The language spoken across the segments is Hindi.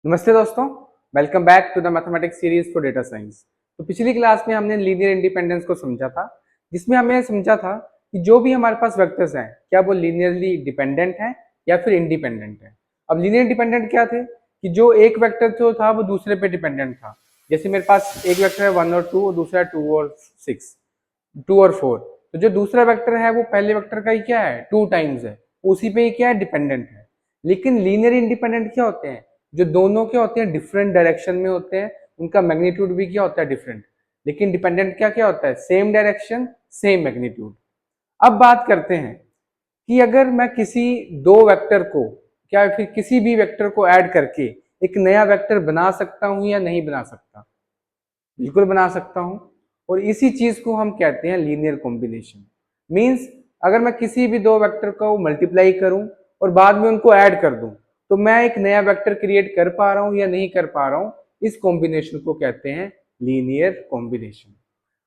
नमस्ते दोस्तों, welcome back to the mathematics series for data science. तो पिछली क्लास में हमने लीनियर इंडिपेंडेंस को समझा था, जिसमें हमने समझा था कि जो भी हमारे पास वेक्टर्स हैं क्या वो लीनियरली डिपेंडेंट हैं या फिर इंडिपेंडेंट हैं। अब लीनियर इंडिपेंडेंट क्या थे कि जो एक वेक्टर जो था वो दूसरे पे डिपेंडेंट था। जैसे मेरे पास एक वेक्टर है 1 और 2 और दूसरा है 2 और 6, 2 और 4। तो जो दूसरा वेक्टर है वो पहले वेक्टर का ही क्या है, 2 टाइम्स है, उसी पे ही क्या है, डिपेंडेंट है। लेकिन लीनियर इंडिपेंडेंट क्या होते हैं, जो दोनों के होते हैं डिफरेंट डायरेक्शन में होते हैं, उनका मैग्नीट्यूड भी क्या होता है, डिफरेंट। लेकिन डिपेंडेंट क्या क्या होता है, सेम डायरेक्शन सेम मैग्नीट्यूड। अब बात करते हैं कि अगर मैं किसी दो वेक्टर को क्या फिर किसी भी वेक्टर को ऐड करके एक नया वेक्टर बना सकता हूं या नहीं बना सकता, बिल्कुल बना सकता हूं। और इसी चीज को हम कहते हैं लीनियर कॉम्बिनेशन। मींस अगर मैं किसी भी दो वेक्टर को मल्टीप्लाई करूं और बाद में उनको ऐड कर दूं, तो मैं एक नया वेक्टर क्रिएट कर पा रहा हूं या नहीं कर पा रहा हूं, इस कॉम्बिनेशन को कहते हैं लीनियर कॉम्बिनेशन।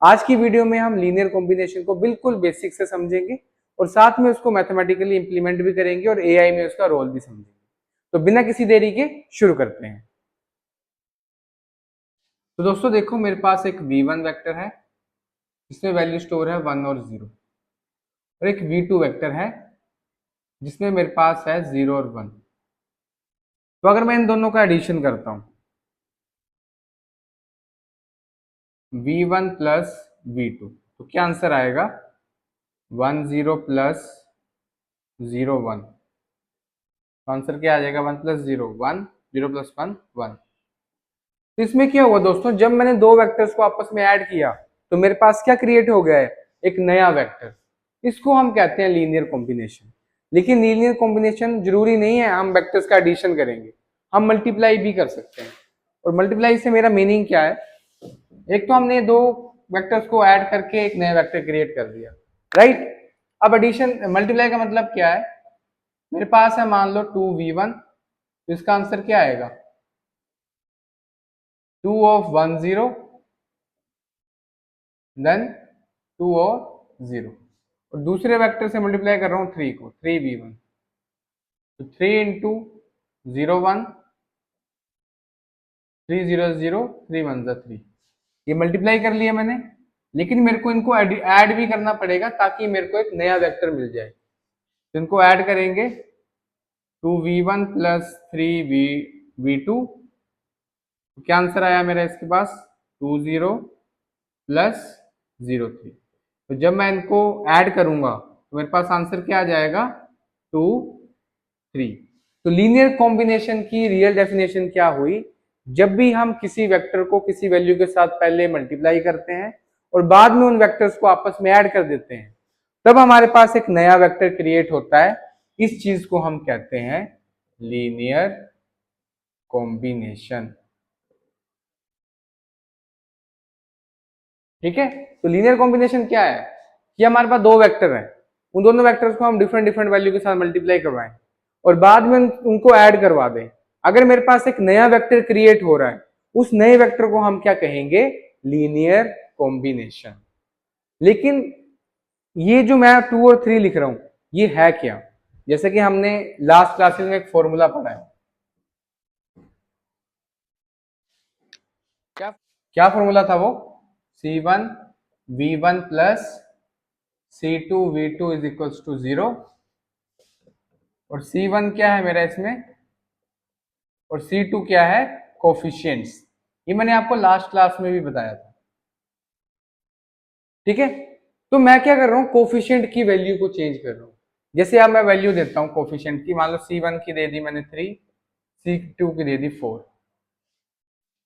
आज की वीडियो में हम लीनियर कॉम्बिनेशन को बिल्कुल बेसिक से समझेंगे और साथ में उसको मैथमेटिकली इंप्लीमेंट भी करेंगे और एआई में उसका रोल भी समझेंगे। तो बिना किसी देरी के शुरू करते हैं। तो दोस्तों देखो, मेरे पास एक v1 वेक्टर है जिसमें वैल्यू स्टोर है 1 और 0, और एक v2 वेक्टर है जिसमें मेरे पास है 0 और 1। तो अगर मैं इन दोनों का एडिशन करता हूं, v1 प्लस v2, तो क्या आंसर आएगा, 1 0 प्लस 0 1। तो आंसर क्या आ जाएगा, 1 प्लस 0 1, 0 प्लस 1 1। तो इसमें क्या हुआ दोस्तों, जब मैंने दो वेक्टर्स को आपस में ऐड किया तो मेरे पास क्या क्रिएट हो गया है, एक नया वेक्टर। इसको हम कहते हैं लीनियर कॉम्बिनेशन। लेकिन लीनियर कॉम्बिनेशन जरूरी नहीं है हम वेक्टर्स का एडिशन करेंगे, हम मल्टीप्लाई भी कर सकते हैं। और मल्टीप्लाई से मेरा मीनिंग क्या है, एक तो हमने दो वेक्टर्स को ऐड करके एक नया वेक्टर क्रिएट कर दिया, राइट। अब एडिशन मल्टीप्लाई का मतलब क्या है, मेरे पास है मान लो 2v1, तो इसका आंसर क्या आएगा, 2 of 1 0 देन 2 और 0। और दूसरे वेक्टर से मल्टीप्लाई कर रहा हूं 3 को, 3v1, तो 3 इंटू 0 1, 3 0 0, 3 1 3। ये मल्टीप्लाई कर लिया मैंने, लेकिन मेरे को इनको ऐड भी करना पड़ेगा ताकि मेरे को एक नया वेक्टर मिल जाए। तो इनको ऐड करेंगे, 2v1 प्लस 3v2। तो क्या आंसर आया मेरा इसके पास, 2 0 प्लस 0 3। तो जब मैं इनको ऐड करूंगा तो मेरे पास आंसर क्या आ जाएगा, 2 3। तो लीनियर कॉम्बिनेशन की रियल डेफिनेशन क्या हुई, जब भी हम किसी वेक्टर को किसी वैल्यू के साथ पहले मल्टीप्लाई करते हैं और बाद में उन वेक्टर्स को आपस में ऐड कर देते हैं, तब हमारे पास एक नया वेक्टर क्रिएट होता है। इस चीज को हम कहते हैं लीनियर कॉम्बिनेशन। ठीक है। तो लीनियर कॉम्बिनेशन क्या है कि हमारे पास दो वेक्टर हैं, उन दोनों वेक्टर्स को हम डिफरेंट डिफरेंट वैल्यू के साथ मल्टीप्लाई करवाएं और बाद में उनको ऐड करवा दें। अगर मेरे पास एक नया वेक्टर क्रिएट हो रहा है, उस नए वेक्टर को हम क्या कहेंगे, लीनियर कॉम्बिनेशन। लेकिन ये जो मैं 2 और 3 लिख रहा हूं, ये है क्या, जैसे कि हमने लास्ट क्लासेस में एक फॉर्मूला पढ़ा है। क्या क्या फॉर्मूला था वो, C1 V1 plus C2 V2 is equals to 0। और C1 क्या है मेरा इसमें, और C2 क्या है, कोफिशिएंट्स। ये मैंने आपको लास्ट क्लास में भी बताया था। ठीक है। तो मैं क्या कर रहा हूं, कोफिशिएंट की वैल्यू को चेंज कर रहा हूं। जैसे अब मैं वैल्यू देता हूं कोफिशिएंट की, मान लो C1 की दे दी मैंने 3, C2 की दे दी 4।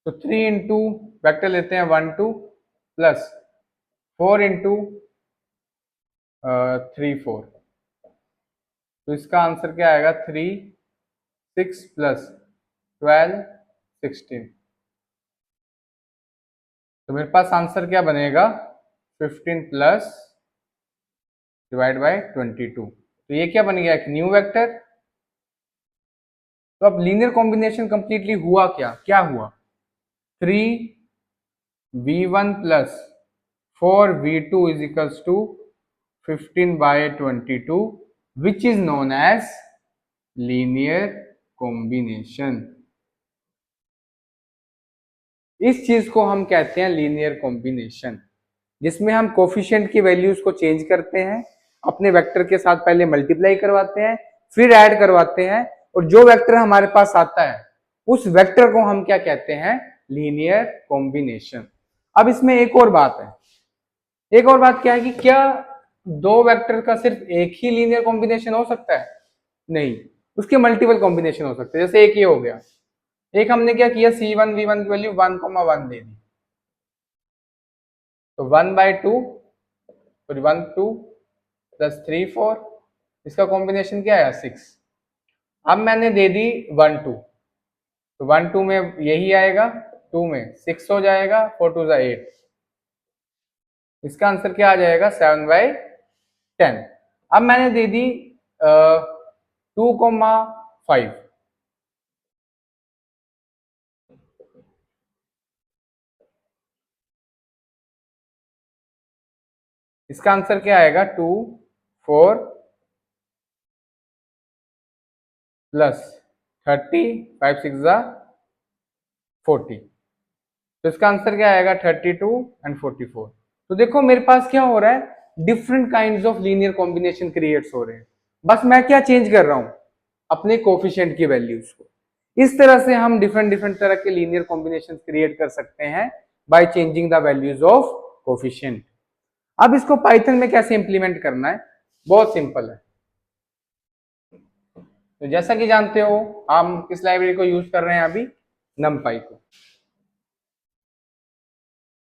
तो 3 इंटू वैक्टर लेते हैं 1 2 प्लस 4 इंटू 3 4। तो इसका आंसर क्या आएगा, 3 6 प्लस 12 16। तो मेरे पास आंसर क्या बनेगा, 15 प्लस डिवाइड बाय 22। तो ये क्या बन गया, एक न्यू वेक्टर। तो अब लीनियर कॉम्बिनेशन कंप्लीटली हुआ क्या, क्या हुआ, 3v1 plus 4v2 is equals to 15 by 22, which is known as linear combination. इस चीज को हम कहते हैं लीनियर कॉम्बिनेशन, जिसमें हम कोफिशिएंट की वैल्यूज को चेंज करते हैं, अपने वेक्टर के साथ पहले मल्टीप्लाई करवाते हैं, फिर ऐड करवाते हैं, और जो वेक्टर हमारे पास आता है उस वेक्टर को हम क्या कहते हैं, लीनियर कॉम्बिनेशन। अब इसमें एक और बात है, एक और बात क्या है कि क्या दो वेक्टर का सिर्फ एक ही लीनियर कॉम्बिनेशन हो सकता है? नहीं, उसके मल्टीपल कॉम्बिनेशन हो सकते हैं। जैसे एक ये हो गया, एक हमने क्या किया, C1 V1 की वैल्यू 1,1 दे दी, तो 1/2 और 1 2 प्लस 3 4, इसका कॉम्बिनेशन क्या आया 6। अब मैंने दे दी 1 2, तो 1 2 में यही आएगा, 2 में 6 हो जाएगा, 4 2 8, इसका आंसर क्या आ जाएगा 7/10। अब मैंने दे दी 2,5, इसका आंसर क्या आएगा 2 4 प्लस 30, 5 6 40, तो इसका आंसर क्या आएगा 32 एंड 44। तो देखो मेरे पास क्या हो रहा है, different kinds of linear combination creates हो रहे हैं, बस मैं क्या चेंज कर रहा हूं, अपने कोफिशिएंट की वैल्यूज को। इस तरह से हम डिफरेंट डिफरेंट तरह के लीनियर कॉम्बिनेशन क्रिएट कर सकते हैं by changing the values of coefficient. अब इसको पाइथन में कैसे इंप्लीमेंट करना है, बहुत सिंपल है। तो जैसा कि जानते हो हम किस लाइब्रेरी को यूज कर रहे हैं अभी, numpy को।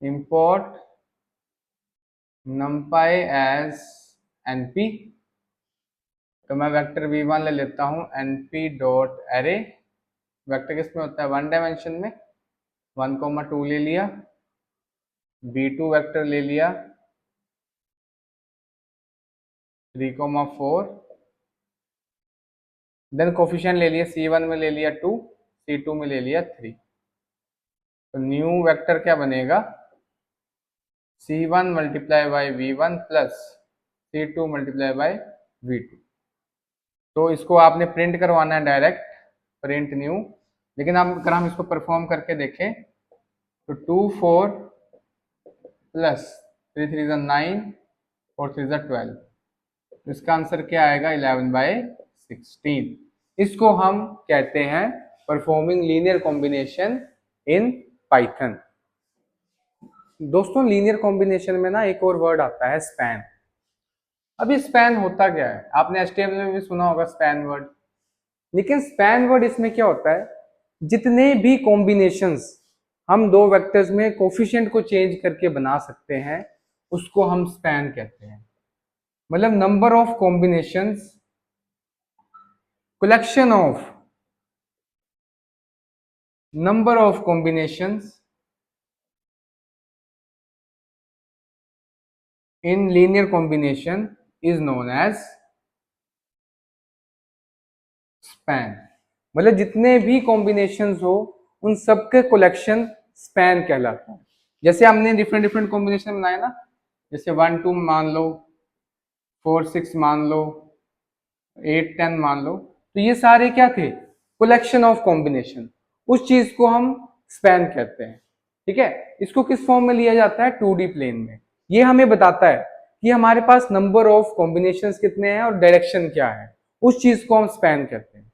import numpy as np, तो मैं वेक्टर v1 ले लेता हूं, np डॉट एरे, वेक्टर किसमें होता है, 1 डायमेंशन में, 1,2 ले लिया, v2 वेक्टर ले लिया 3,4, देन कोफिशिएंट ले लिया, C1 में ले लिया 2, C2 में ले लिया 3, तो न्यू वेक्टर क्या बनेगा, C1 multiply by V1 plus C2 multiply by V2। तो इसको आपने प्रिंट करवाना है डायरेक्ट, प्रिंट न्यू, लेकिन अब अगर हम इसको परफॉर्म करके देखें तो 2 4 प्लस 3 3 9 और 3 12, तो इसका आंसर क्या आएगा 11/16। इसको हम कहते हैं performing linear combination in Python. दोस्तों लीनियर कॉम्बिनेशन में ना एक और वर्ड आता है स्पैन। अब ये स्पैन होता क्या है, आपने HTML में भी सुना होगा स्पैन वर्ड, लेकिन स्पैन वर्ड इसमें क्या होता है, जितने भी कॉम्बिनेशंस हम दो वेक्टर्स में कोफिशिएंट को चेंज करके बना सकते हैं उसको हम स्पैन कहते हैं। मतलब number of combinations, collection of number of combinations in linear combination is known as span। मतलब जितने भी कॉम्बिनेशंस हो उन सबके कलेक्शन स्पैन कहलाता है। जैसे हमने डिफरेंट डिफरेंट कॉम्बिनेशन बनाए ना, जैसे 1 2 मान लो, 4 6 मान लो, 8 10 मान लो, तो ये सारे क्या थे, कलेक्शन ऑफ कॉम्बिनेशन, उस चीज को हम स्पैन कहते हैं। ठीक है, इसको किस फॉर्म में लिया जाता है, 2D प्लेन में। ये हमें बताता है कि हमारे पास नंबर ऑफ कॉम्बिनेशंस कितने हैं और डायरेक्शन क्या है, उस चीज को हम स्पैन कहते हैं।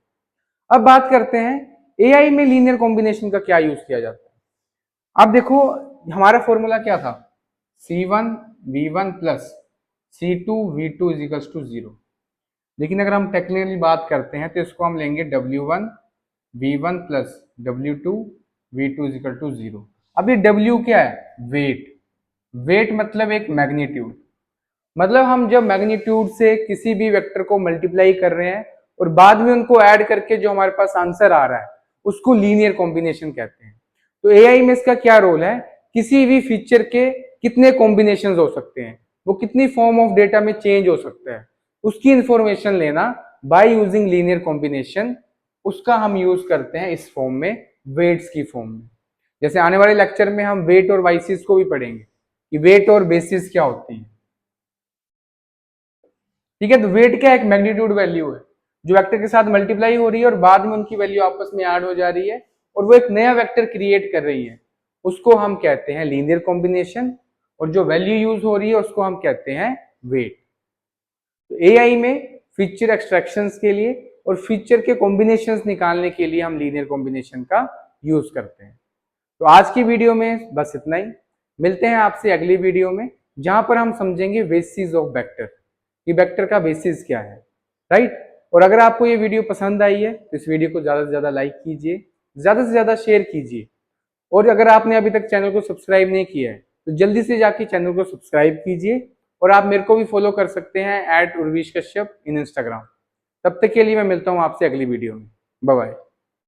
अब बात करते हैं AI में लीनियर कॉम्बिनेशन का क्या यूज किया जाता है। अब देखो हमारा फॉर्मूला क्या था, C1 V1 plus C2 V2 is equals to 0। लेकिन अगर हम टेक्निकली बात करते हैं तो इसको हम लेंगे W1 V1 plus W2 V2 is equal to 0। अब ये W क्या है, वेट। वेट मतलब एक मैग्नीट्यूड, मतलब हम जब मैग्नीट्यूड से किसी भी वेक्टर को मल्टीप्लाई कर रहे हैं और बाद में उनको ऐड करके जो हमारे पास आंसर आ रहा है उसको लीनियर कॉम्बिनेशन कहते हैं। तो AI में इसका क्या रोल है, किसी भी फीचर के कितने कॉम्बिनेशन हो सकते हैं, वो कितनी फॉर्म ऑफ डेटा में चेंज हो सकता है, उसकी इंफॉर्मेशन लेना बाय यूजिंग लीनियर कॉम्बिनेशन, उसका हम यूज करते हैं इस फॉर्म में, वेट्स की फॉर्म में। जैसे आने वाले लेक्चर में हम वेट और वाइसिस को भी पढ़ेंगे कि वेट और बेसिस क्या होती है। ठीक है, तो वेट क्या, एक मैग्नीट्यूड वैल्यू है जो वेक्टर के साथ मल्टीप्लाई हो रही है और बाद में उनकी वैल्यू आपस में ऐड हो जा रही है और वो एक नया वेक्टर क्रिएट कर रही है। उसको हम कहते हैं लीनियर कॉम्बिनेशन, और जो वैल्यू यूज हो रही है उसको हम कहते हैं वेट। तो एआई में फीचर एक्सट्रैक्शंस के लिए और फीचर के कॉम्बिनेशंस निकालने के लिए हम लीनियर कॉम्बिनेशन का यूज करते हैं। तो आज की वीडियो में बस इतना ही। मिलते हैं आपसे अगली वीडियो में, जहां पर हम समझेंगे बेसिस ऑफ वेक्टर, कि वेक्टर का बेसिस क्या है, राइट। और अगर आपको ये वीडियो पसंद आई है तो इस वीडियो को ज्यादा से ज्यादा लाइक कीजिए, ज्यादा से ज्यादा शेयर कीजिए, और अगर आपने अभी तक चैनल को सब्सक्राइब नहीं किया है तो जल्दी से जाके चैनल को सब्सक्राइब कीजिए। और आप मेरे को भी फॉलो कर सकते हैं @उर्विश कश्यप इन इंस्टाग्राम। तब तक के लिए मैं मिलता हूँ आपसे अगली वीडियो में। Bye bye.